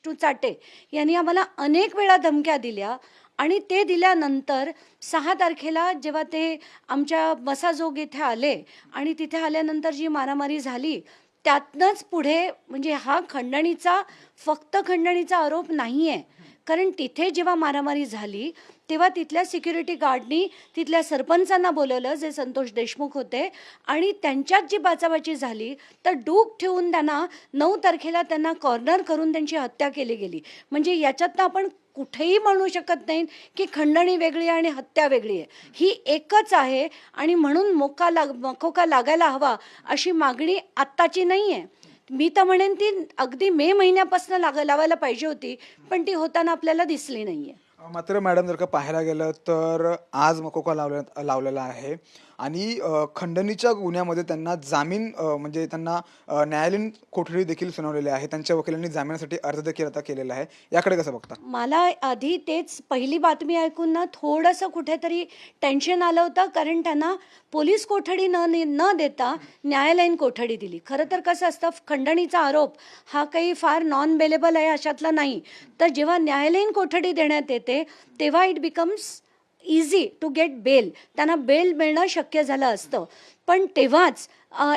विष्णू चाटे यांनी आम्हाला अनेक वेळा धमक्या दिल्या आणि ते दिल्यानंतर 6 तारखेला जेव्हा ते आमच्या मसाजोग इथे आले आणि तिथे आल्यानंतर जी मारामारी झाली त्यातनंच पुढे म्हणजे हा फक्त खंडणीचा आरोप नाही आहे. कारण तिथे जेव्हा मारामारी झाली तेव्हा तिथल्या सिक्युरिटी गार्डनी तिथल्या सरपंचांना बोलवलं जे संतोष देशमुख होते आणि त्यांच्यात जी बाचाबाची झाली तर डूक ठेवून त्यांना 9 तारखेला त्यांना कॉर्नर करून त्यांची हत्या केली गेली. म्हणजे याच्यातनं आपण कुठेही म्हणू शकत नाही की खंडणी वेगळी आणि हत्या वेगळी आहे. ही एकच आहे आणि म्हणून मकोका लागायला हवा अशी मागणी आत्ताची नाही आहे. मी तर म्हणेन ती अगदी मे महिन्यापासून लावायला पाहिजे होती, पण ती होताना आपल्याला दिसली नाहीये. मात्र मॅडम जर का पाहायला गेलं तर आज मकोका लावलेला आहे आणि खंडणीच्या गुन्ह्यामध्ये त्यांना जामीन म्हणजे त्यांना न्यायालयीन कोठडी देखील सुनावलेली आहे. त्यांच्या वकिलांनी जामिनासाठी अर्ज देखील आता केलेला आहे. याकडे कसं बघता? मला आधी तेच पहिली बातमी ऐकून ना थोडंसं कुठेतरी टेन्शन आलं होतं, कारण त्यांना पोलीस कोठडी न देता न्यायालयीन कोठडी दिली. खरं तर कसं असतं, खंडणीचा आरोप हा काही फार नॉन बेलेबल आहे अशातला नाही. तर जेव्हा न्यायालयीन कोठडी देण्यात येते तेव्हा it becomes easy to get bail. त्यांना बेल मिळणं शक्य झालं असतं. पण तेव्हाच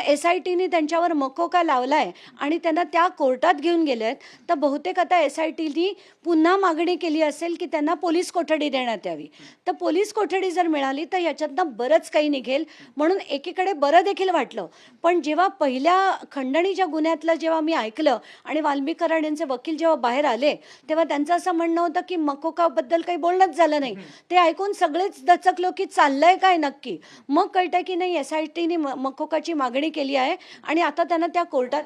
SITने त्यांच्यावर मकोका लावलाय आणि त्यांना त्या कोर्टात घेऊन गेलेत. तर बहुतेक आता SITने पुन्हा मागणी केली असेल की त्यांना पोलीस कोठडी देण्यात यावी. तर पोलीस कोठडी जर मिळाली तर याच्यातनं बरंच काही निघेल म्हणून एकीकडे बरं देखील वाटलं. पण जेव्हा पहिल्या खंडणीच्या गुन्ह्यातलं जेव्हा मी ऐकलं आणि वाल्मिक कराड यांचे वकील जेव्हा बाहेर आले तेव्हा त्यांचं असं म्हणणं होतं की मकोकाबद्दल काही बोलणंच झालं नाही. ते ऐकून सगळेच दचकलो की चाललंय काय नक्की. मग कळतं की नाही SITने मकोकाची मागणी केली आहे आणि आता त्यांना त्या कोर्टात